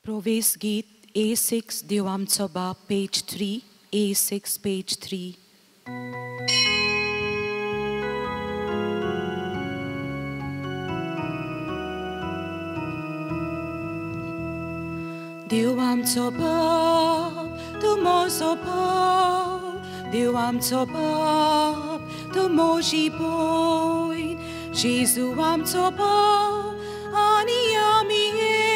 प्रवेश गीत A6 देवांचो बाप page 3 A6 page 3. देव आमचो बाप तूं म्हजो बाप देव आमचो बाप तूं म्हजी भयण जेजू आमचो बाप आनी आमी एक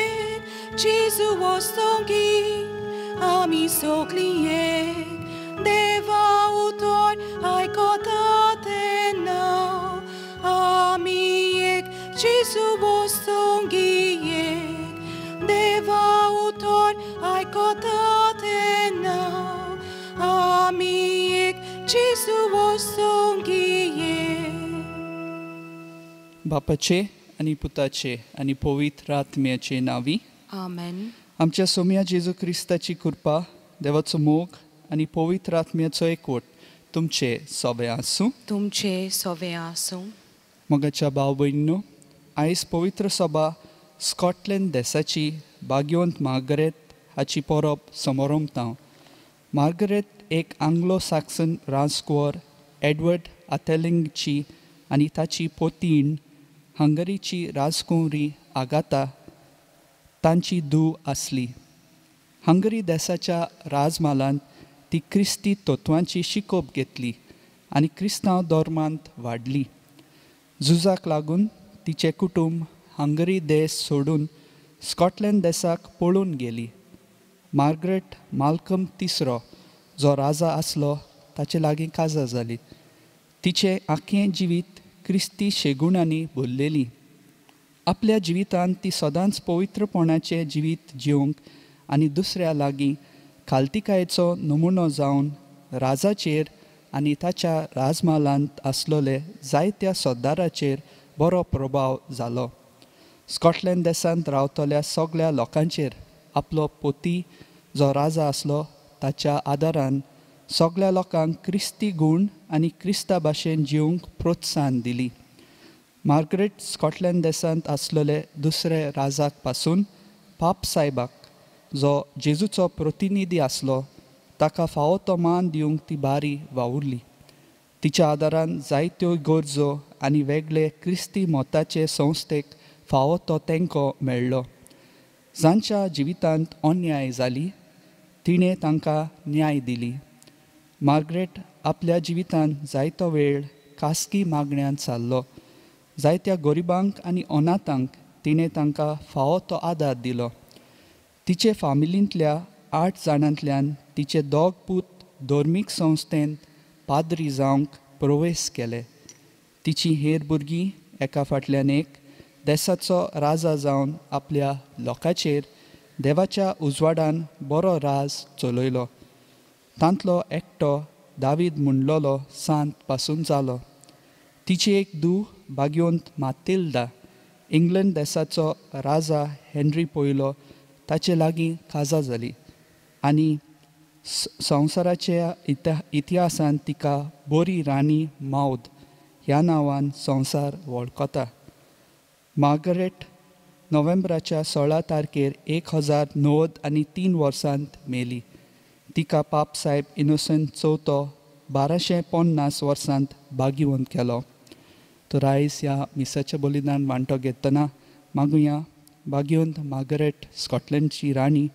जेजू वस्तोंगी आमी सगळीं एक देवा उतर आयकता तेन्ना आमी एक जेजू वस्तोंगी एक देवा उतर आयकता तेन्ना आमी एक जेजू वस्तोंगी एक. बापाचे आणि पुताचे आणि पवित्र आत्म्याचे नावी आमेन. आमच्या सोम्या जेजू क्रिस्ताची कृपा देवाचो मोग आणि पवित्र आत्म्याचो एकवट तुमचे सोबे आसूं. तुमचे सोबे आसूं. मोगाच्या भाव भयणींनो, आयज पवित्र सभा स्कॉटलंड देशाची भाग्यवंत मार्गरेट हाची परब समारंभता. मार्गरेट एक आंग्लो सॅक्सन राजकुंवर एडवर्ड आथेलिंगची आणि ताची पोतीण हंगरीची राजकुंवरी आगाथा तांची धूव आसली. हंगरी देशाच्या राजमालांत ती क्रिस्ती तत्वांची शिकोप घेतली आणि क्रिस्तांव धर्मांत वाडली. झुजाक लागून तिचे कुटुंब हंगरी देश सोडून स्कॉटलंड देशाक पळून गेली. मार्गरेट माल्कम तिसरो जो राजा आसलो ताचे लागीं काजार जाली. तिचे आख्खें जिवीत क्रिस्ती शेगुणांनी भरलेली. आपल्या जिवितांत ती सदांच पवित्रपणाचें जिवीत जिवंक आनी दुसऱ्या लागीं खालतिकायेचो नमुनो जावन राजाचेर आनी ताच्या राजमालांत आसलोले जायत्या सरदाराचेर बरो प्रभाव जालो. स्कॉटलंड देशांत रावतल्या सगळ्या लोकांचेर आपलो पोती जो राजा आसलो ताच्या आदारान सगळ्या लोकांक क्रिस्ती गूण आनी क्रिस्ता भाशेन जिवंक प्रोत्साहन दिली. मार्गरेट स्कॉटलंड देशांत आसलेले दुसरे राजाक पासून पाप सायबाक जो जेजूचो प्रतिनिधी आसलो ताका फावो तो मान दिवंक ती बारी वावुरली. तिच्या आदारान जायत्यो गरजो आनी वेगळे क्रिस्ती मोताचे संस्थेक फावो तो तेंको मेळ्ळो. जांच्या जिवितांत अन्याय जाली तिणें तांकां न्याय दिली. मार्गरेट आपल्या जिवितांत जायतो वेळ खासगी मागण्यांत सारलो. जायत्या गरिबांक आनी अनाथांक तिणें तांकां फावो तो आदार दिलो. तिचे फामिलींतल्या 8 जाणांतल्यान तिचे 2 पूत धर्मीक संस्थेंत पाद्री जावंक प्रवेश केले. तिचीं हेर भुरगीं एका फाटल्यान एक देशाचो राजा जावन आपल्या लोकांचेर देवाच्या उजवाडान बरो राज चलयलो. तांतलो एकटो दावीद म्हणलोलो सांत पासून जालो. तिची एक धूव भाग्यवंत मातिल्दा इंग्लंड देशाचो राजा हेनरी पयलो ताचे लागीं काजार जाली आनी संवसाराच्या इतिहासान तिका बरी राणी मावद ह्या नांवान संवसार वळखता. मार्गरेट नोव्हेंबराच्या 16 तारखेर 1093 वर्सांत मेली. तिका पाप साहेब इनोसंट चवथो 1250 वर्सांत भाग्यवंत केलो. तर आयज ह्या मिसाचें बलिदान वांटो घेतना मागुया भाग्यवंत मार्गरेट स्कॉटलंडची राणी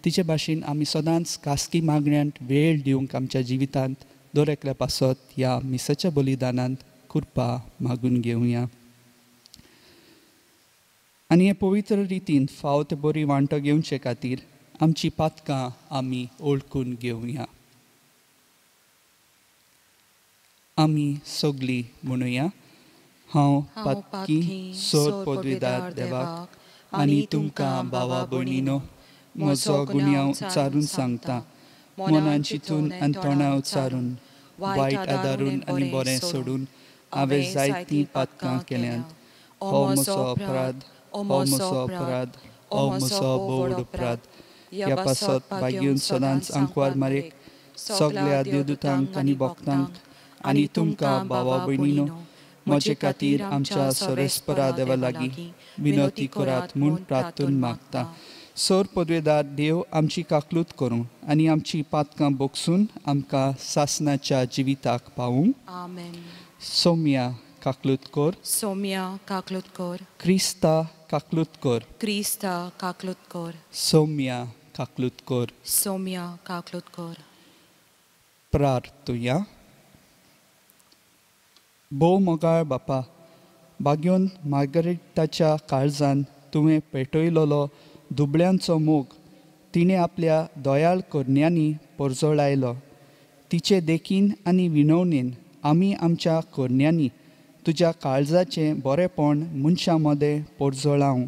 तिचे भाशेन आमी सदांच खासगी मागण्यांत वेळ दिवंक आमच्या जिवितांत दर एकल्या पासत ह्या मिसाच्या बलिदानांत कृपा मागून घेवया. आनी हे पवित्र रितीन फावो ते बरी वांटो घेवचे खातीर आमची पातकां आमी ओळखून घेवया. आमी सगळीं म्हणुया. हांव पातकी सोर पदवीदार देवाक आनी तुमकां भावा भयणीनो म्हजो गुन्यांव उच्चारून सांगता. मनान चिंतून आनी तोंडां उच्चारून वायट आदारून आनी बरें सोडून हांवें जायतीं पातकां केल्यांत. हो म्हजो अपराध, हो म्हजो अपराध, हो म्हजो व्हड अपराध. ह्या पासत भाग्यून सदांच आंकवार मारेक सगळ्या देवदूतांक आनी भक्तांक आनी तुमकां भावा भयणीनो म्हजे खातीर आमच्या सोरेस्परा देवा लागीं विनवती करात म्हूण प्रार्थून मागता. सोर पदवेदार देव आमची काकलूत करूं आनी आमची पातकां बोगसून आमकां सासनाच्या जिविताक पावूंक. Amen. सौम्या काकलूत कर. Somia kaklutkor. क्रिस्ता काकलूत कर. Krista kaklutkor. सौम्या काकलूत कर. Somia kaklutkor. प्रार्थुया. भोव मोगाळ बापा, बागयोन मार्गरेटाच्या काळजान तुवें पेटयलोलो दुबळ्यांचो मोग तिणें आपल्या दोयाळ करण्यांनी परजळायलो. तिचे देखीन आनी विनवणेन आमी आमच्या करण्यांनी तुज्या काळजाचें बरेंपण मनशां मदें परजळावं.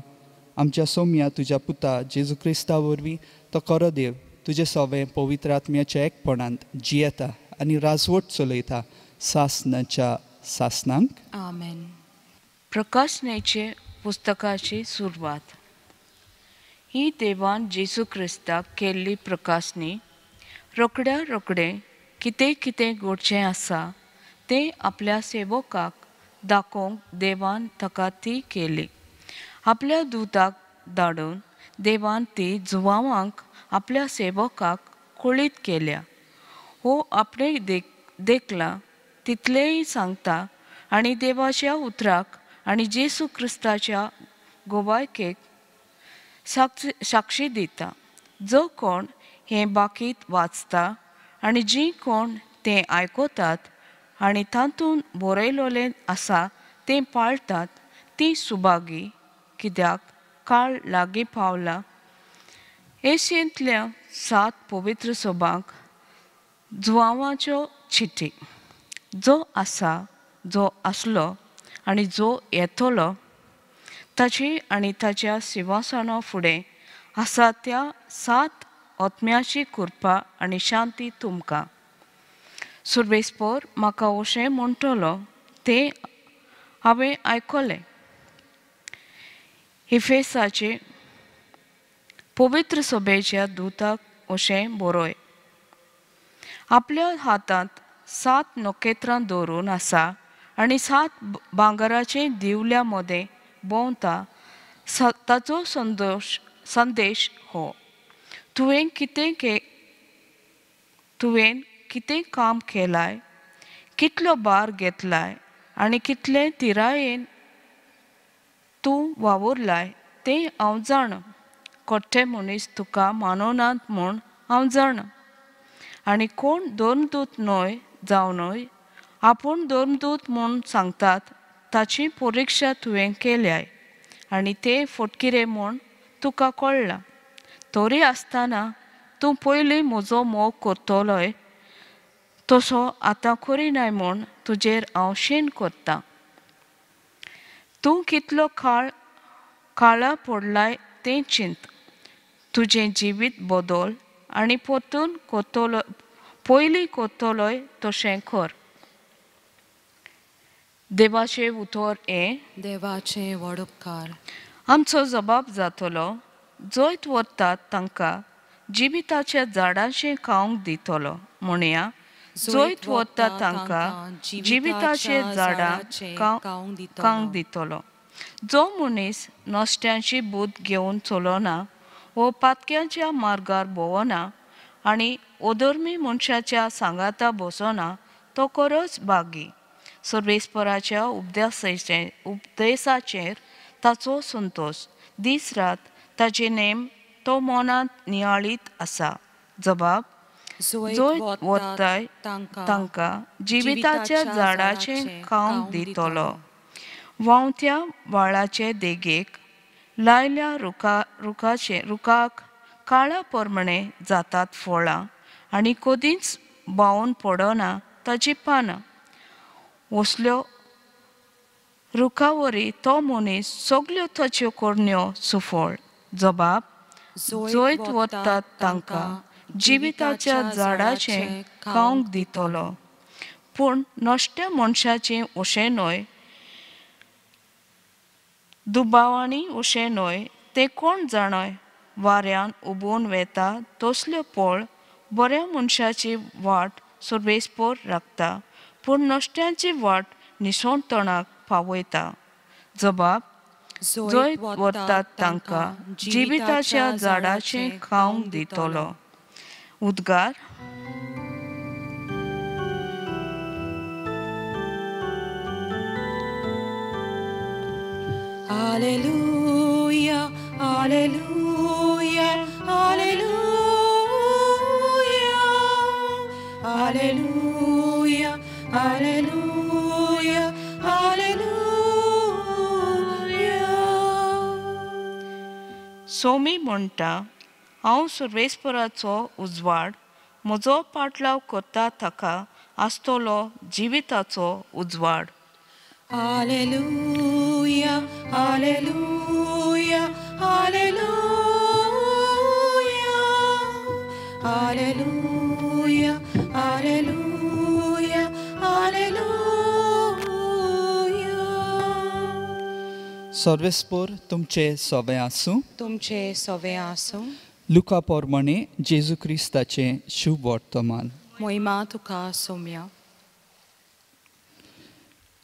आमच्या सौम्या तुज्या पुता जेजू क्रिस्ता वरवीं तो खरो देव तुजे सवें पवित्र आत्म्याच्या एकपणांत जियेता आनी राजवट चलयता सासनाच्या सासनांक. Amen. प्रकाशनेचे पुस्तकाची सुरवात. ही देवान जेजू क्रिस्ताक केल्ली प्रकाशनी रोखड्या रोखडें कितें कितें घडचें आसा तें आपल्या सेवकाक दाखोवंक देवान ताका ती केली. आपल्या दूताक धाडून देवान ती जुवांवांक आपल्या सेवकाक कळीत केल्या. हो आपणे देखला तितलेंय सांगता आनी देवाच्या उतराक आनी जेजू क्रिस्ताच्या गोवायकेक साक्षी दिता. जो कोण हें बाकीत वाचता आनी जीं कोण तें आयकतात आनी तातूंत बरयलोलें आसा तें पाळटात तीं सुभागी, कित्याक काळ लागीं पावला. एशियेंतल्या 7 पवित्र सभांक जुवांवाच्यो चिटी. जो आसा, जो आसलो आनी जो येतलो ताची आनी ताच्या सिंहासना फुडें आसा त्या 7 आत्म्याची कृपा आनी शांती तुमकां. सुर्वेस्पोर म्हाका अशें म्हणटलो तें हांवें आयकलें. इफेसाचे पवित्र सभेच्या दूताक अशें बरय. आपल्या हातांत 7 नखेत्रां दवरून आसा आनी 7 भांगराचे दिवल्या मदें भोंवता. ताचो संदेश हो. तुवें कितें काम केलाय, कितलो भार घेतलाय आनी कितले तिरायेन तूं वावुरलाय तें हांव जाण. कोट्टे मनीस तुका माननात म्हूण हांव जाण. आनी कोण धर्मदूत न्हय जावनय आपूण धर्मदूत म्हूण सांगतात ताची परिक्षा तुवें केल्याय आनी तें फटकिरे म्हूण तुका कळ्ळां. तरी आसतना तूं पयलीं म्हजो मोग करतलोय तसो आतां करिनाय म्हूण तुजेर हांव शीण करतां. तूं कितलो काळा पडलाय तें चिंत. तुजें जिवीत बदल आनी परतून पयलीं करतलोय तशें कर. देवाचें उतर हें. देवाचें व्हड उपकार. आमचो जबाब जातलो. जंय व्हरतात तांकां जिविताच्या झाडाचें खावंक दितलो. म्हणया जंय व्हरतात तांकां जिविताचें झाडां खावंक दितलो. जो मनीस नश्ट्यांची बूद घेवन चलना वो पातक्यांच्या मार्गार भोंवना आनी अधर्मी मनशाच्या सांगाता बसना तो खरोच भागी. सर्वेस्पराच्या उपदेशाचेर ताचो संतोश दीस रात ताचे नेम तो मनांत नियाळीत आसा. जबाब. जंय वताय तांकां जिविताच्या झाडाचें खावंक दितलो. व्हांवत्या वाळाचे देगेक लायल्या रुखाक काळा परमणे जातात फळां आनी कदींच बावून पडना ताची पानां. असल्यो रुखावरी तो मनीस सगल्यो ताच्यो करण्यो सुफळ. जबाब. जंय वतात तांकां जिविताच्या झाडाचें खावंक दितलो. पूण नश्ट्या मनशाचें अशें न्हय, दुबावांनी अशें न्हय. तें कोण जाणय. वाऱ्यान उबून वेता तसल्यो पळ बऱ्या मनशाची वाट सर्वेस्पर राखता, पूण नश्ट्यांची वाट निसणतणाक पावयता. जबाब. जंय वतात तांकां जिविताच्या झाडाचें खावंक दितलो. उद्गार. Hallelujah, hallelujah, hallelujah, hallelujah, hallelujah, hallelujah. Somi म्हणटा, हांव सर्वेस्पराचो उजवाड, म्हजो पाटलाव करता ताका आसतलो जिविताचो उजवाड. Hallelujah, hallelujah, hallelujah, hallelujah, hallelujah, hallelujah. सर्वेस्पोर तुमचे सवे आसूं. तुमचे सवे आसूं. लुका पोरमणे जेजू क्रिस्ताचें शुभ वर्तमान. मोहिमा तुका सौम्या.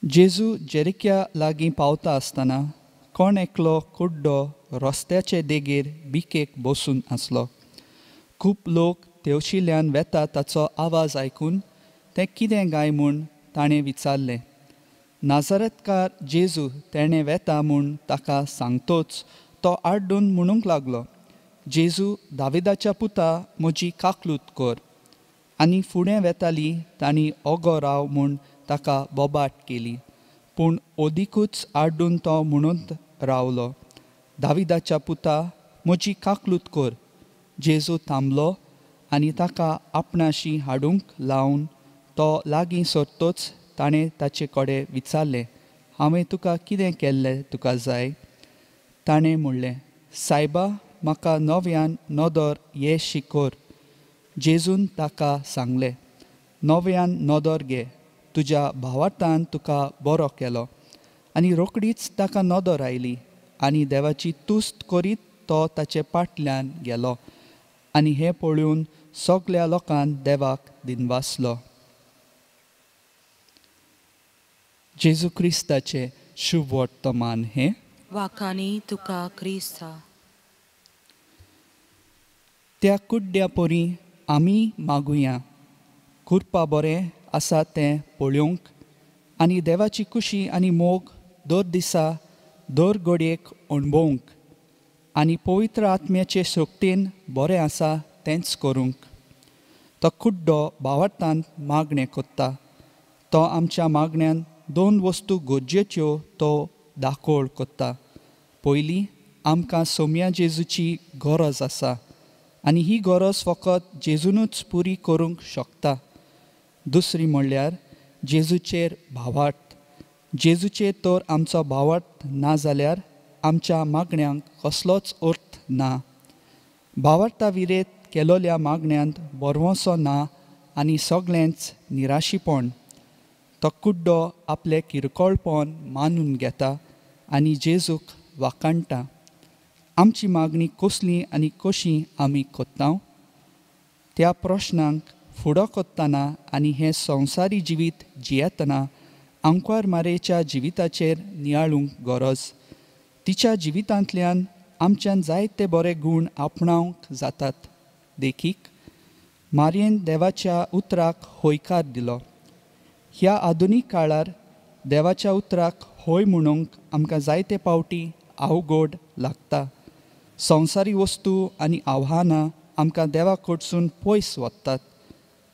जेजू जेरिक्या लागीं पावता आसतना कोण एकलो कुड्डो रस्त्याचे देगेर बिकेक बसून आसलो. खूब लोक तेवशिल्ल्यान वेता ताचो आवाज आयकून तें कितें गाय म्हूण ताणें विचारलें. नाझारेतकार जेजू तेणें वेता म्हूण ताका सांगतोच तो आड्डून म्हणूंक लागलो, जेजू दाविदाच्या पुता म्हजी काकलूत कर. आनी फुडें वेताली तांणी ओगो राव म्हूण ताका बोबाट केली. पूण ओदीकूच आड्डून तो म्हणून रावलो, दाविदाच्या पुता म्हजी काकलूत कर. जेजू थांबलो आनी ताका आपणाशी हाडूंक लावन तो लागीं सरतोच ताणें ताचे कडेन विचारलें, हांवें तुका कितें केल्लें तुका जाय? ताणें म्हणलें, सायबा म्हाका नव्यान नदर हें शिकोर. जेजून ताका सांगलें, नव्यान नदर घे, तुज्या भावार्थान तुका बरो केलो. आनी रोखडीच ताका नदर आयली आनी देवाची तुस्त करीत तो ताचे फाटल्यान गेलो. आनी हें पळोवन सगल्या लोकांक देवाक दिनवासलो. जेजू क्रिस्ताचें शुभ वर्तमान हें. वाखानी तुका क्रिस्ता. त्या कुड्ड्या पोरी आमी मागुया. खुरपा बरें आसा तें पळोवंक आनी देवाची खुशी आनी मोग दर दिसा दर घडयेक अणभवूंक आनी पवित्र आत्म्याचे शक्तीन बरें आसा तेंच करूंक. तो कुड्डो भावार्थान मागणें कोत्ता. तो आमच्या मागण्यांत 2 वस्तू गरजेच्यो तो दाखोळ कोत्ता. पयली, आमकां सौम्या जेजूची गरज आसा आनी ही गरज फकत जेजूनूच पुरी करूंक शकता. दुसरी म्हणल्यार जेजूचेर भावार्थ. जेजूचेर तर आमचो भावार्थ ना जाल्यार आमच्या मागण्यांक कसलोच अर्थ ना. भावार्था विरेत केलोल्या मागण्यांत बरवोसो ना आनी सगळेंच निराशीपण. तो कुड्डो आपलें किरकोळपण मानून घेता आनी जेजूक वाखाणटा. आमची मागणी कसली आनी कशी आमी कोत्तांव? त्या प्रश्नांक फुडो कोत्ताना आनी हें संवसारी जिवीत जियेतना आंकवार मारेच्या जिविताचेर नियाळूंक गरज. तिच्या जिवितांतल्यान आमच्यान जायते बरे गूण आपणावंक जातात. देखीक मारयेन देवाच्या उतराक होयकार दिलो. ह्या आधुनीक काळार देवाच्या उतराक होय म्हणूंक आमकां जायते पावटी अवघड लागता. संवसारी वस्तू आनी आव्हानां आमकां देवा कडसून पयस व्हरतात.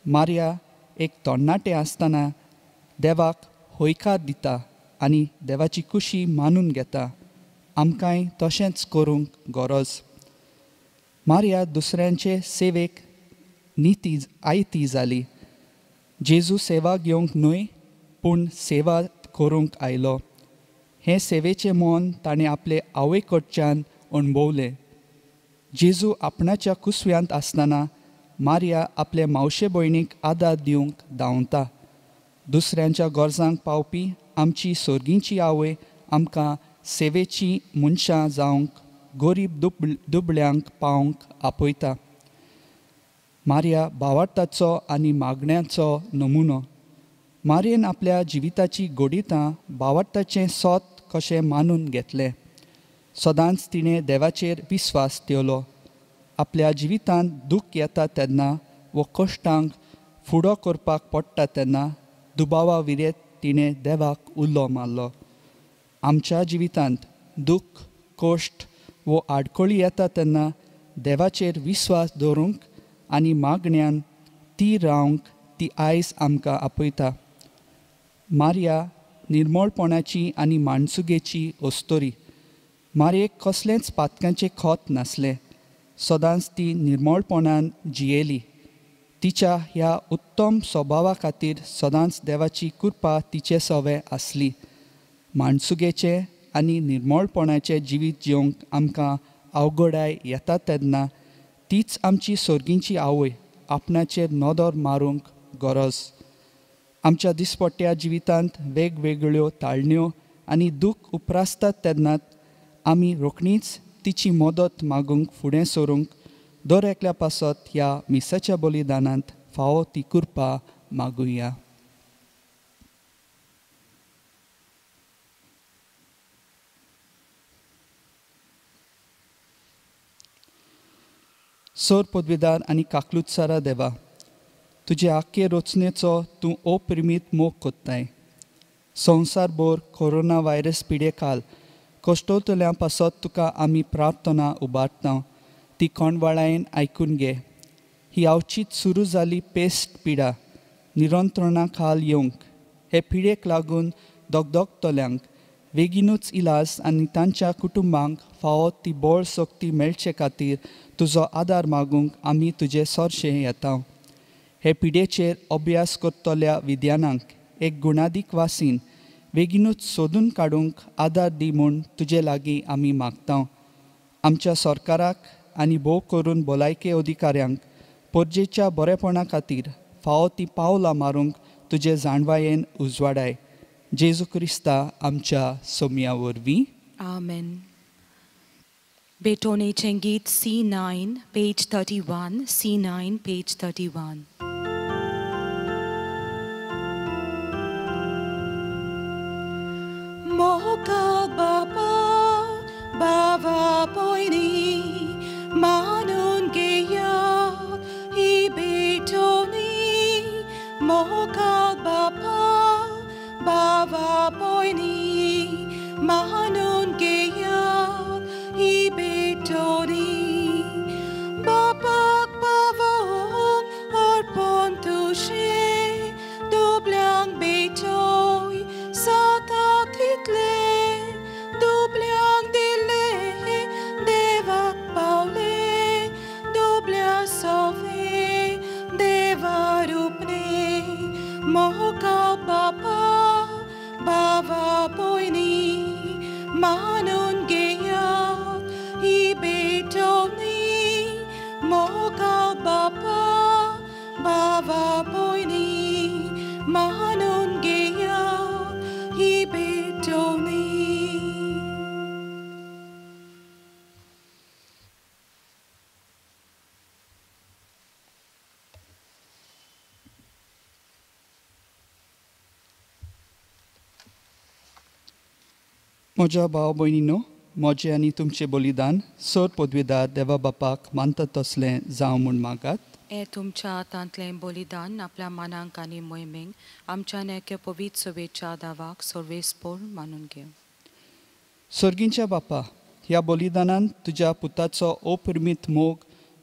मारया एक तरणाटें आसतना देवाक होयकार दिता आनी देवाची खुशी मानून घेता. आमकांय तशेंच करूंक गरज. मारया दुसऱ्यांचे सेवेक आयती जाली. जेजू सेवा घेवंक न्हय पूण सेवा करूंक आयलो. हें सेवेचें मोन ताणें आपले आवय कडच्यान अणभवलें. जेजू आपणाच्या कुसव्यांत आसतना मारया आपले मावशे भयणीक आदार दिवंक धांवता. दुसऱ्यांच्या गरजांक पावपी आमची सोर्गींची आवय आमकां सेवेची मनशां जावंक गरीब दुबळ्यांक पावंक आपयता. मारया भावार्थाचो आनी मागण्यांचो नमुनो. मारयेन आपल्या जिविताची घोडितां भावार्थाचें सोत कशें मानून घेतलें. सदांच तिणें देवाचेर विस्वास ठेवलो. आपल्या जिवितांत दूख येता तेन्ना व कश्टांक फुडो करपाक पडटा तेन्ना दुबावा विरेत तिणें देवाक उलो मारलो. आमच्या जिवितांत दूख कश्ट व आडखळी येता तेन्ना देवाचेर विस्वास दवरूंक आनी मागण्यांत ती रावंक ती आयज आमकां आपयता. मारया निर्मळपणाची आनी माणसुगेची अस्तोरी. मारयेक कसलेंच पातकांचें खत नासलें. सदांच ती निर्मळपणान जियेली. तिच्या ह्या उत्तम स्वभावा खातीर सदांच देवाची कृपा तिचे सवे आसली. माणसुगेचें आनी निर्मळपणाचें जिवीत जिवंक आमकां अवघडाय येता तेन्ना तीच आमची सोर्गींची आवय आपणाचेर नदर मारूंक गरज. आमच्या दिसपट्ट्या जिवितांत वेगवेगळ्यो ताळण्यो आनी दूख उप्रासतात तेन्नात आमी रोखडीच तिची मदत मागूंक फुडें सरूंक दर एकल्या पासत ह्या मिसाच्या बलिदानांत फावो ती कृपा मागुया. सोर पदवीदार आनी काकलुतसारा देवा, तुजे आख्खे रचनेचो तूं अप्रिमीत मोग कोत्ताय. संवसारभर कोरोना व्हायरस पिडे काल कश्टोतल्या पासत तुका आमी प्रार्थना उबारता. ती कोणवाळायेन आयकून घे. ही अवचीत सुरू जाली पेस्ट पिडा निरंत्रणा खाल येवंक हे पिडेक लागून दोगदोगतल्यांक बेगीनूच इलाज आनी तांच्या कुटुंबांक फावो ती बळ शक्ती मेळचे खातीर तुजो आदार मागूंक आमी तुजे सरशें येता. हे पिडेचेर अभ्यास करतल्या विद्यानांक एक गुणादीक वासीन बेगीनूच सोदून काडूंक आदार दी म्हूण तुजे लागीं आमी मागता. आमच्या सरकाराक आनी भोव करून भलायके अधिकाऱ्यांक परजेच्या बरेपणा खातीर फावो ती पावलां मारूंक तुजे जाणवायेन उजवाडाय. जेजू क्रिस्ता आमच्या सोम्या वरवीं. Amen. बेटोनेचें गीत C9, page 31, C9, page 31. Moka Baba, Baba Boini, Manun Geya, Ibetoni, Moka Baba, Baba Boini, Manun Geya, Ibetoni, Baba Pavon, Orpon Touché, Doblang Betoy, Sata Title, Doblang Dile, Deva Paule, Dobla Sove, Deva Rupne, Moka Baba, Baba Boini, Manun Geya, Ibetoni, Moka Baba, Baba Boini, Manun Geya, Ibetoni. म्हज्या भाव भयणीनो, म्हजें आनी तुमचें बलिदान सोर पदवीदार देवा बापाक मानता तसलें जावं म्हूण मागात. हे तुमच्या हातांतलें बलिदान आपल्या मनांक आनी मोहिमेक आमच्या नेक्या पवित्र सभेच्या दावाक सर्वेस्पोर मानून घेव. सर्गींच्या बापा, ह्या बलिदानांत तुज्या पुताचो अप्रिमीत मोग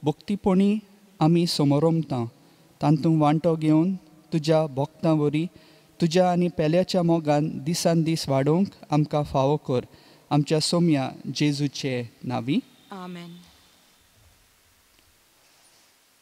भक्तीपणी आमी समोरमता. तातूंत वांटो घेवन तुज्या भक्तां वरी तुज्या आनी पेल्याच्या मोगान दिसान दीस वाडोवंक आमकां फावो कर. आमच्या सोम्या जेजूचे नांवी. आमेन.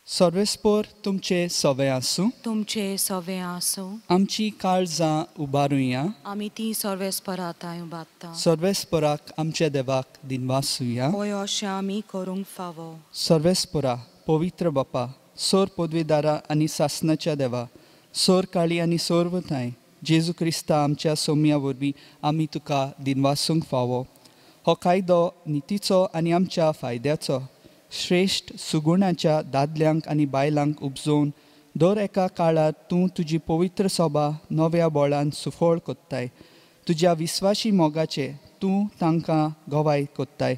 सर्वेस्पोर तुमचे सवे आसूं. तुमचे सवे आसूं. आमची काळजां उबारुया. आमी ती सर्वेस्पराताय उबारता. सर्वेस्पराक आमच्या देवाक दिनवासुया. होय अशें आमी करूंक फावो. सर्वेस्परा पवित्र बापा, सोर पदवीदारा आनी सासणाच्या देवा, सोर काळी आनी सोर्वताय जेजू क्रिस्ता आमच्या सोम्या वरवीं आमी तुका दिनवासूंक फावो. हो कायदो नितीचो आनी आमच्या फायद्याचो श्रेश्ठ सुगुणाच्या दादल्यांक आनी बायलांक उपजोवन दर एका काळार तूं तुजी पवित्र सभा नव्या बोळान सुफोळ कोत्ताय. तुज्या विस्वाशी मोगाचे तूं तांकां गोवाय कोत्ताय.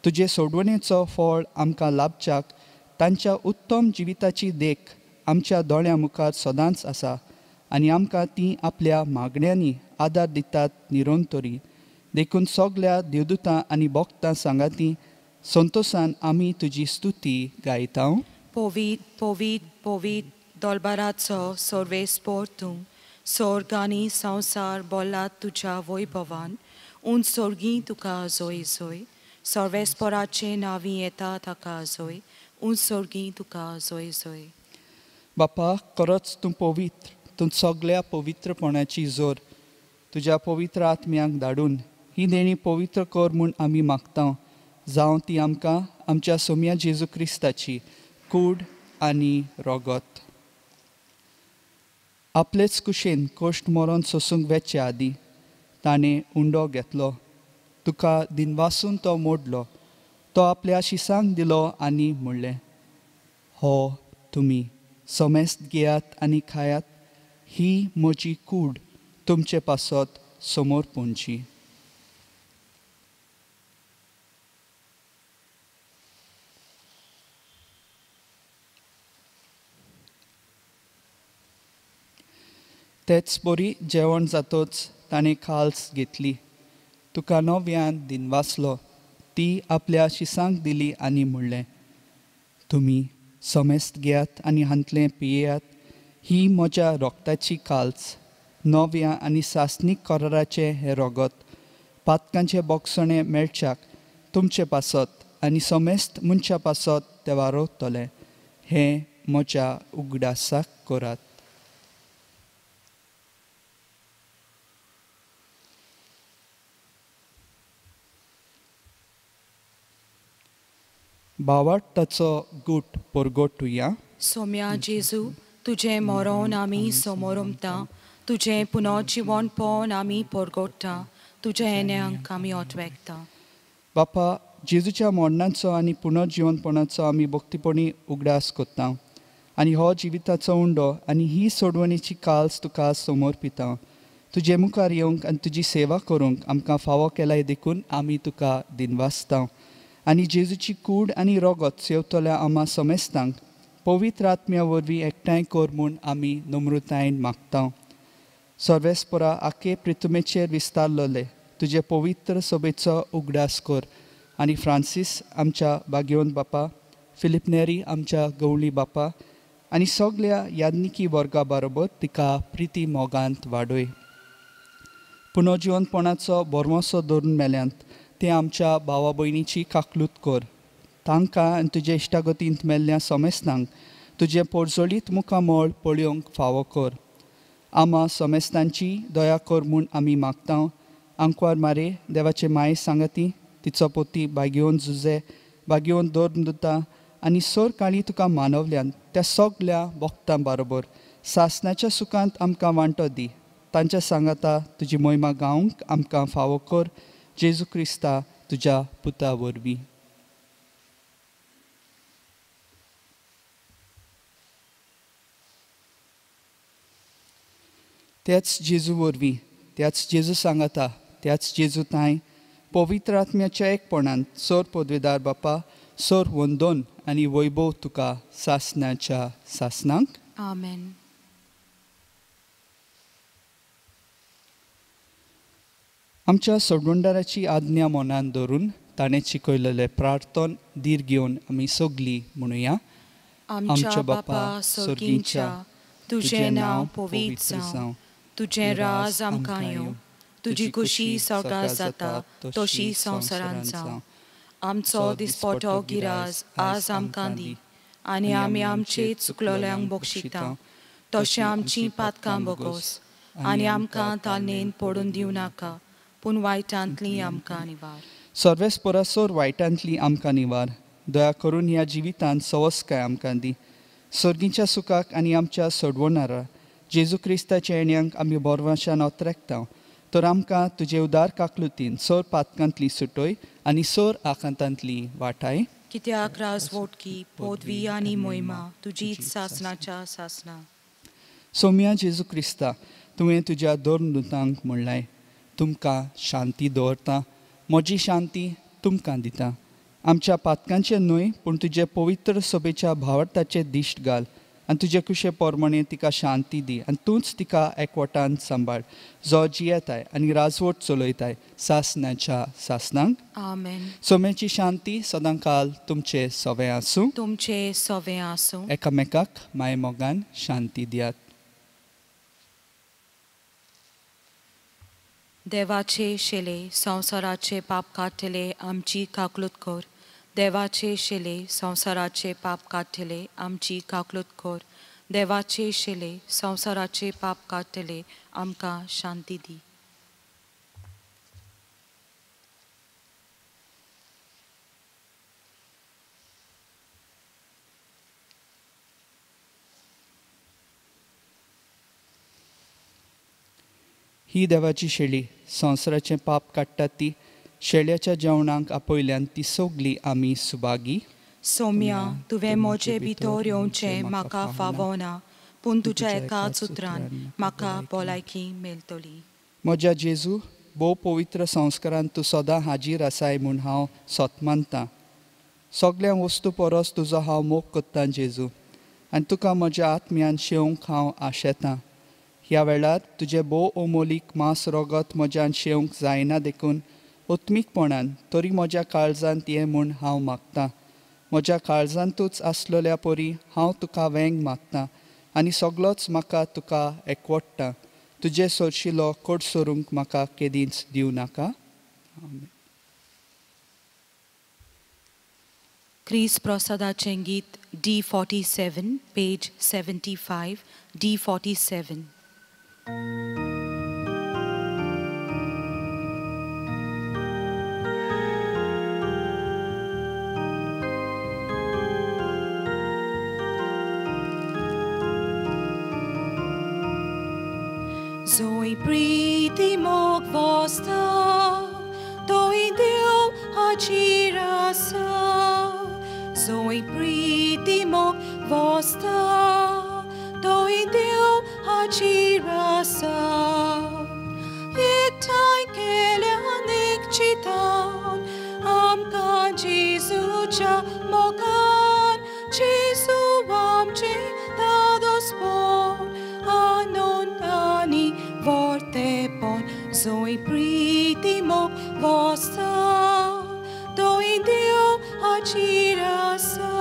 तुजे सोडवणेचो फळ आमकां लाभच्याक तांच्या उत्तम जिविताची देख आमच्या दोळ्यां मुखार सदांच आसा आनी आमकां ती आपल्या मागण्यांनी आदार दितात निरोंतोरी. देखून सगल्या देवदूतां आनी भोक्तां सांगाती संतोशान आमी तुजी स्तुती गायता. Povit, povit, povit, dolbaraco sorvespor tu, sorgani संसार बोला तुझ्या वैभवान, सोर्गी तुका जोय जोय, सर्वेस्पराचे नावी येता ताका जोय, सोर्गी तुका जोय जोय. बापा, खरोच तूं पवित्र, तूं सगळ्या पवित्रपणाची जोर तुज्या पवित्र आत्म्याक धाडून ही देणी पवित्र कर म्हूण आमी मागता. जावं ती आमकां आमच्या सोम्या जेजू क्रिस्ताची कूड आनी रोगत. आपलेच कुशेन कोश्ट मरण सोसूंक वेचे आदी ताणें उंडो घेतलो. तुका दिनवासून तो मोडलो. तो आपल्या शिसांक दिलो आनी म्हणलें, हो तुमी समेस्त घेयात आनी खायात. ही म्हजी कूड तुमचे पासत समोर पोंची. तेच बरी जेवण जातोच ताणें खाल्स घेतली. तुका नव्यान दिनवासलो. ती आपल्या शिसांक दिली आनी म्हणलें, तुमी समेस्त घेयात आनी हांतलें पियेयात. ही म्हज्या रोगताची काल्स, नव्या आनी सासनीक कराराचें हें रोगत. पातकांचे बोगसणे मेळच्याक तुमचे पासत आनी समेस्त मनशा पासत ते वारोवतले. हें म्हज्या उगडासाक करात. बावाट ताचो गूट परगोटुया. सोम्या जेजू, तुझे मरण आमी समोरमता, तुझे पुनर्जीवन पण आमी परगोडटा, तुझे येण्याक आमी ओटवेकता. बापा, जेजूच्या मरणाचो आनी पुनर्जीवनपणाचो आमी भक्तीपणी उगडास कोत्ता आनी हो जिविताचो उंडो आनी ही सोडवणेची काल्स तुका समर्पिता. तुजे मुखार येवंक आनी तुजी सेवा करूंक आमकां फावो केलाय देखून आमी तुका दिनवासता. आनी जेजूची कूड आनी रोगत सेवतल्या आम्हा समेस्तांक पवित्र आत्म्या वरवीं एकठांय कर म्हूण आमी नम्रतायेन मागता. सर्वेस्परा आखे पृथ्वीचेर विस्तारलोले तुजे पवित्र सभेचो उगडास कर आनी फ्रांसीस आमच्या भाग्यवंत बापा, फिलिप नेरी आमच्या गवळी बापा आनी सगल्या याज्ञिकी वर्गा बरोबर तिका प्रिती मोगांत वाडय. पुनर्जीवनपणाचो बोरमोसो धरून मेल्यांत ते आमच्या भावा भयणीची काकलूत कर. तांकां आनी तुजे इश्टागतींत मेल्ल्या समेस्तांक तुजे पोरजोळीत मुखामोळ पळोवंक फावो कर. आम्हा समेस्तांची दया कर म्हूण आमी मागता. आंकवार मारे देवाचे माये सांगाती, तिचो पोती भाग्यवंत जुजे, भाग्यवंत दोर्नदुता आनी सोर काळी तुका मानवल्यान त्या सगल्या भक्तां बरोबर सासणाच्या सुखांत आमकां वांटो दी. तांच्या सांगाता तुजी महिमा गावंक आमकां फावो कर. जेजू क्रिस्ता तुज्या पुता वरवीं. त्याच जेजू वरवीं, त्याच जेजू सांगाता, त्याच जेजू ताय पवित्र आत्म्याच्या एकपणांत सोर पदवेदार बापा, सोर वंदन आनी वैभव तुका सासणाच्या सासणांक. आमेन. आमच्या सोडवणदाराची आज्ञा मनान धरून ताणें शिकयलेले प्रार्थन धीर घेवन आमी सगलीं म्हणुया. आमच्या बापा सर्गींच्या, तुझें नांव पवित्र जावं, तुझें राज आमकां येवं, तुजी खुशी सगळ्या जाता तशी संवसारांत जावं. आमचो दिसपटो गिराज आज आमकां दी आनी आमी आमचे चुकलोल्यांक बक्षिता तशें आमची पातकां बोगोस आनी आमकां तालनेन पडून दिवं नाका पूण वायटांतली आमकां निवार. सर्वेस्परासोर वायटांतली आमकां निवार. दया करून ह्या जिवितांत सवस्काय आमकां दी. सर्गीच्या सुखाक आनी आमच्या सोडवणारा जेजू क्रिस्ताच्या येण्याक आमी बोरवाशान ओतरेकता. तर आमकां तुजे उदार काकलुतीन सोर पातकांतली सुटोय आनी सोर आकांतांतली वाटाय. कित्याक राज वोटकी पदवी आनी मोहिमा तुजीच सासणाच्या सासना. सोम्या जेजू क्रिस्ता, तुवें तुज्या दोन दुतांक म्हणलाय, तुमकां शांती दवरता. म्हजी शांती तुमकां दिता. आमच्या पातकांचे न्हय पूण तुजे पवित्र सभेच्या भावार्थाचे दिश्ट घाल आनी तुजे कुशे पोरमणे तिका शांती दी आनी तूंच तिका एकवटान सांबाळ, जो जियेताय आनी राजवट चलयताय सासनाच्या सासनांक. आमेन. सोम्याची शांती सदां काल तुमचे सवे आसूं. तुमचे सवे आसूं. एकामेकाक माय मोगान शांती दियात. देवाचे शेले संवसाराचे पाप काढले आमची काकलूत कोर. देवाचे शेले संवसाराचे पाप काढले आमची काकलूत कोर. देवाचे शेले संवसाराचे पाप काढले आमकां शांती दी. ही देवाची शेळी संवसाराचें पाप काडटा ती. शेळ्याच्या जेवणाक आपयल्यान ती सोगली आमी सुभागी. सोम्या तुवें म्हजे भितर येवचें म्हाका फावना, पूण तुज्या एकाच उतरान म्हाका भलायकी मेळटली. म्हज्या जेजू, भोव पवित्र संस्कारान तूं सदां हाजीर आसाय म्हूण हांव सोत मानतां. सगळ्या वस्तू परस तुजो हांव मोग करतां जेजू, आनी तुका म्हज्या आत्म्यान शेवंक हांव आशेतां. ह्या वेळार तुजे भोव अमोलीक मांस रोगत म्हज्यान शेवंक जायना देखून उत्मीकपणान तरी म्हज्या काळजांत ये म्हूण हांव मागतां. म्हज्या काळजांतूच आसलेल्या परी हांव तुका वेंग मागतां आनी सगळोच म्हाका तुका एकवटटा. तुजे सोडशिलो कोड सोरूंक म्हाका केदींच दिवं नाका. क्रिस प्रसादाचें गीत D47 page 75 D47. Zoe priti mok vosta, toi deu hachirasa. Zoe priti mok vosta, toi deu hachirasa. Itai kelianik chitan, amka Jesucha mokan, Jesu amche dados pon, anondani vorte pon. Zoe priti mok vosta, toi deu hachirasa.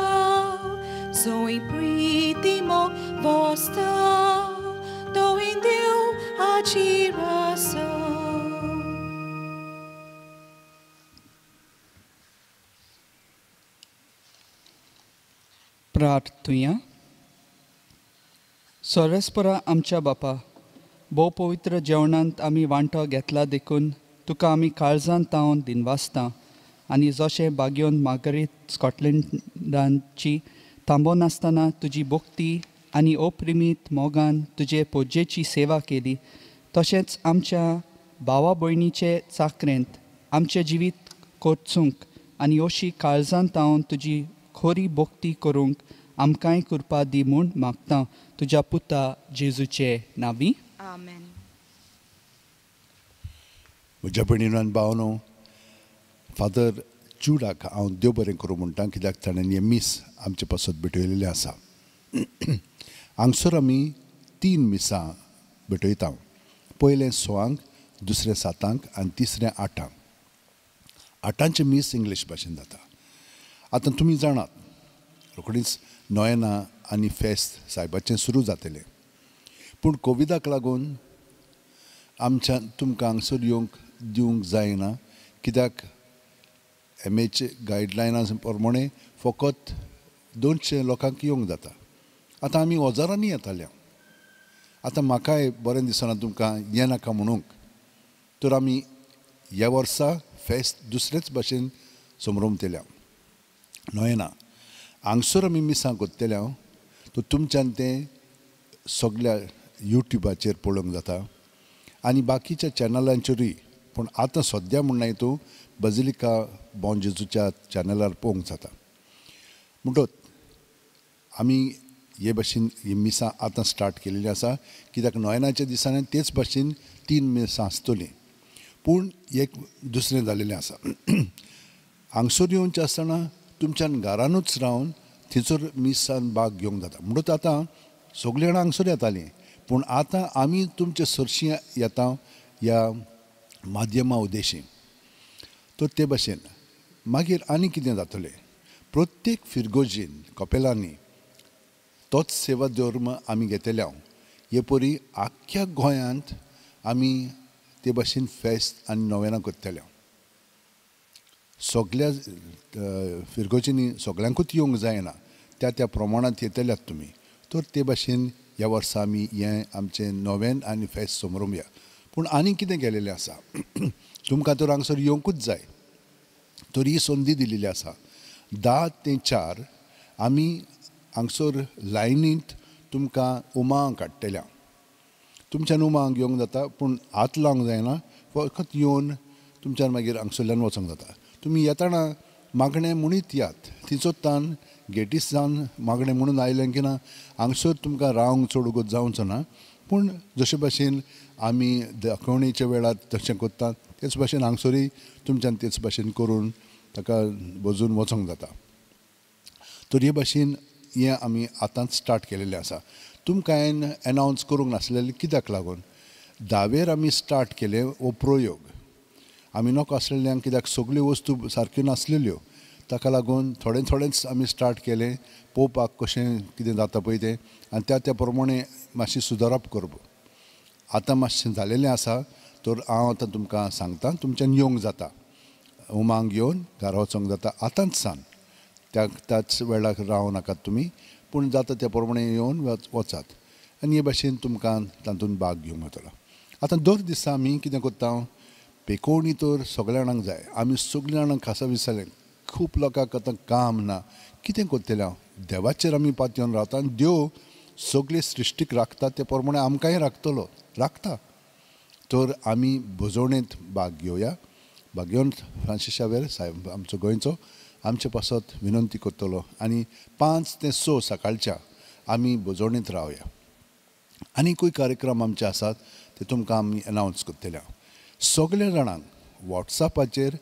Zoe priti mok vosta, toi deu hachirasa. प्रार्थुया. सोरेस्परा आमच्या बापा, भोव पवित्र जेवणांत आमी वांटो घेतला देखून तुका आमी काळजांत तावन दिनवासता. आनी जशें बागयोन मार्गरेट स्कॉटलंडांची थांबोवन आसतना तुजी भोक्ती आनी अप्रिमीत मोगान तुजे पोजेची सेवा केली, तशेंच आमच्या भावा भयणीचे चाकरेंत आमचें जिवीत कोरचूंक आनी अशी काळजांत तावन तुजी खोरी भोक्ती करूंक आमकांय कृपा दी म्हूण मागतां. तुज्या पुता जेजूचे नांवी. आमेन. म्हज्या भयणीन भावनो, फादर चुडाक हांव देव बरें करूं म्हणटा, कित्याक ताणें हे मीस आमचे पासत भेटयलेले आसा. हांगसर आमी 3 मिसां भेटयता. पयलें 6 दुसरें 7 आनी तिसरें 8. 8चे मीस इंग्लीश भाशेन जाता. आतां तुमी जाणात, रोखडीच नोयना आनी फेस्त सायबाचें सुरू जातलें. पूण कोविडाक लागून आमच्यान तुमकां हांगसर येवंक दिवंक जायना, कित्याक MH गायडलायना प्रमाणे फकत 200 लोकांक येवंक जाता. आतां आमी हजारांनी येताल्या. आतां म्हाकाय बरें दिसना तुमकां येनाका म्हणूंक, तर आमी ह्या वर्सा फेस्त दुसरेच भाशेन समरोमतेल्या. नोयना हांगसर आमी मिसां कोत्तेल्या, तो तुमच्यान तें सगळ्या युट्यूबाचेर पळोवंक जाता आनी बाकीच्या चॅनलांचेरूय. पूण आतां सद्या म्हणनाय तूं बजिलिका बॉन जेजूच्या चॅनलार पळोवंक जाता. म्हणटत आमी हे भाशेन ही मिसां आतां स्टार्ट केलेलीं आसा, कित्याक नोयनाच्या दिसांनी तेच भाशेन 3 मिसां आसतलीं. पूण एक दुसरें जालेलें आसा हांगसर येवचें आसतना तुमच्यान घरानूच रावन थंयसर मिसान भाग घेवंक जाता म्हणून आतां सगळीं जाणां हांगसर येतालीं पूण आतां आमी तुमचे सरशीं येता ह्या माध्यमा उद्देशी तर ते भाशेन मागीर आनी कितें जातलें प्रत्येक फिरगोजीन कपेलांनी तोच सेवा धर्म आमी घेतल्या हे परी आख्ख्या गोंयांत आमी ते भाशेन फेस्त आनी नोवेनां करतल्या सगळ्या फिरगोजींनी सगळ्यांकूच येवंक जायना त्या त्या प्रमाणांत येतल्यात तुमी तर ते भाशेन ह्या वर्सा आमी हें आमचें नोवेन आनी फेस्त समारंभ या पूण आनी कितें केलेलें आसा तुमकां तर हांगसर येवंकूच जाय तर ही संदी दिलेली आसा 10 ते 4 आमी हांगसर लायनींत तुमकां उमांग काडटल्या तुमच्यान उमांग घेवंक जाता पूण हात लावंक जायना फकत येवन तुमच्यान मागीर हांगसरल्यान वचोंक जाता तुमी येताना मागणें म्हणीत यात थंयसोतान गेटीसान मागणें म्हणून आयलें की ना हांगसर तुमकां रावंक चड वगत जावचो ना पूण जशे भाशेन आमी दाखोवणेच्या वेळार तशें करतात तेच भाशेन हांगसरूय तुमच्यान तेच भाशेन करून ताका बजून वचोंक जाता तर हे भाशेन हें आमी आतांच स्टार्ट केलेलें आसा तुमकां हांवें एनावन्स करूंक नासलेलें कित्याक लागून 10वेर आमी स्टार्ट केले हो प्रयोग आमी नोको आसलेल्यांक कित्याक सगळ्यो वस्तू सारक्यो नासलेल्यो ताका लागून थोडेंच आमी स्टार्ट केलें पळोवपाक कशें कितें जाता पळय तें आनी त्या प्रमाणे मातशी सुदारप करप आतां मातशें जालेलें आसा तर हांव आतां तुमकां सांगतां तुमच्यान येवंक जाता उमांग घेवन घरा वचोंक जाता आतांच सान त्याच वेळार रावं नाकात तुमी पूण जाता त्या प्रमाणे येवन वचात आनी हे भाशेन तुमकां तातूंत भाग घेवंक मेळटलो आतां दर दिसा आमी कितें करता पेकोवणी तर सगळ्या जाणांक जाय आमी सगळ्या जाणांक खासा विचारलें खूब लोकांक आतां काम ना कितें करतलें हांव देवाचेर आमी पातयेवन रावता आनी देव सगळे सृश्टीक राखता ते प्रमाणे आमकांय राखता तर आमी बुजवणेंत भाग घेवया भाग घेवन फ्रांसीस शावेर साहेब आमचो गोंयचो आमचे पासत विनंती करतलो आनी 5 ते 6 सकाळच्या आमी बुजवणेंत रावया आनीकूय कार्यक्रम आमचे आसात ते तुमकां आमी एनावन्स करतले सगळ्या जाणांक वॉट्सॅपाचेर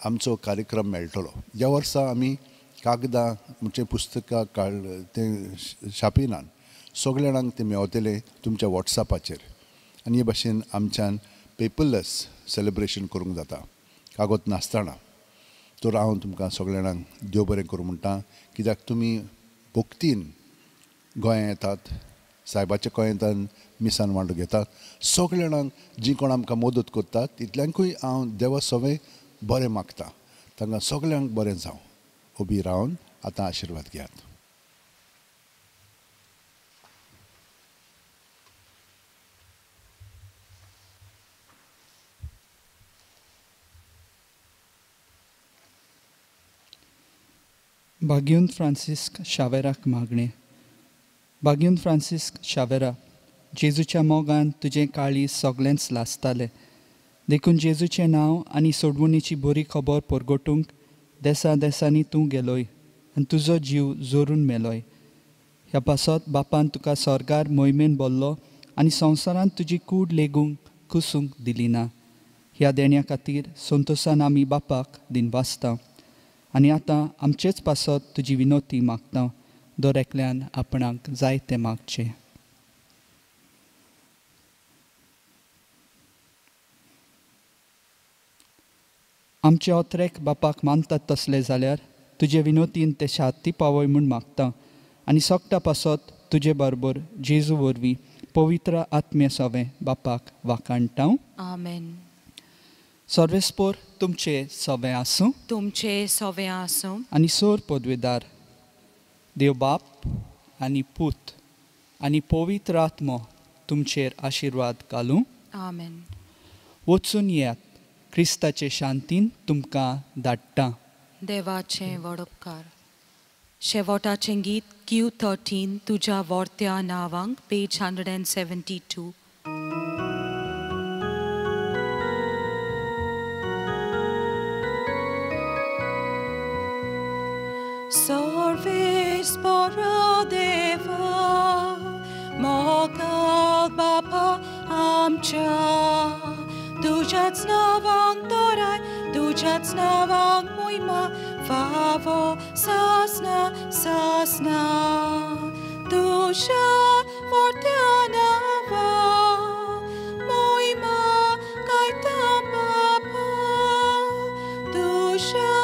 आमचो कार्यक्रम मेळटलो ह्या वर्सा आमी कागदां म्हणजे पुस्तकां ते छापिनान सगळ्या जाणांक ते मेळटले तुमच्या वॉट्सॅपाचेर आनी हे भाशेन आमच्यान पेपरलेस सेलिब्रेशन करूंक जाता कागद नासतना तर हांव तुमकां सगळ्या जाणांक देव बरें करूं म्हणटा कित्याक तुमी भक्तीन गोंयांत येतात सायबाच्या गोंयांत मिसान वांटो घेतात सगळ्या जाणांक जी कोण आमकां मदत करतात तितल्यांकूय हांव देवा सवें बरें मागता तांकां सगळ्यांक बरें जावं उबी रावन आतां आशिर्वाद घेयात भाग्युंत फ्रांसिस्क शावेराक मागणें भाग्युंत फ्रांसिस्क शावेरा जेजूच्या मोगान तुजें काळी सगळेंच लासतालें देखून जेजूचें नांव आनी सोडवणेची बरी खबर परगटूंक देसांनी तूं गेलोय आनी तुजो जीव जोरून मेलोय ह्या पासत बापान तुका स्वर्गार मोहिमेन बोल्लो आनी संवसारांत तुजी कूड लेगूंक कुसूंक दिली ना ह्या देण्या खातीर संतोशान आमी बापाक दिनवासता आनी आतां आमचेच पासत तुजी विनोती मागता दर एकल्यान आपणाक जाय तें मागचें आमचे ओत्रेक बापाक मानतात तसले जाल्यार तुजे विनोतीन ते शांती पावय म्हूण मागता आनी सोगटा पासत तुजे बरोबर जेजू वरवीं पवित्र आत्मे सवें बापाक वाकाणटा आमेन सर्वेस्पोर तुमचे सवें आसूं तुमचे सवें आसूं आनी सोर पदवेदार देव बाप आनी पूत आनी पवित्र आत्मो तुमचेर आशिर्वाद घालूं आमेन वचून येयात क्रिस्ताचे शांतीन तुमकां धाडटा देवाचें व्हड उपकार शेवटाचें गीत Q13 तुज्या वर्त्या नांवांक पेज 172 सर्वेस्पर देवा मोगाल बापा आमच्या तुझ्या tuģats navang torai, tuģats navang muima, favo sasna, sasna. Tuša fortianava, muima kaitam bapa, tuša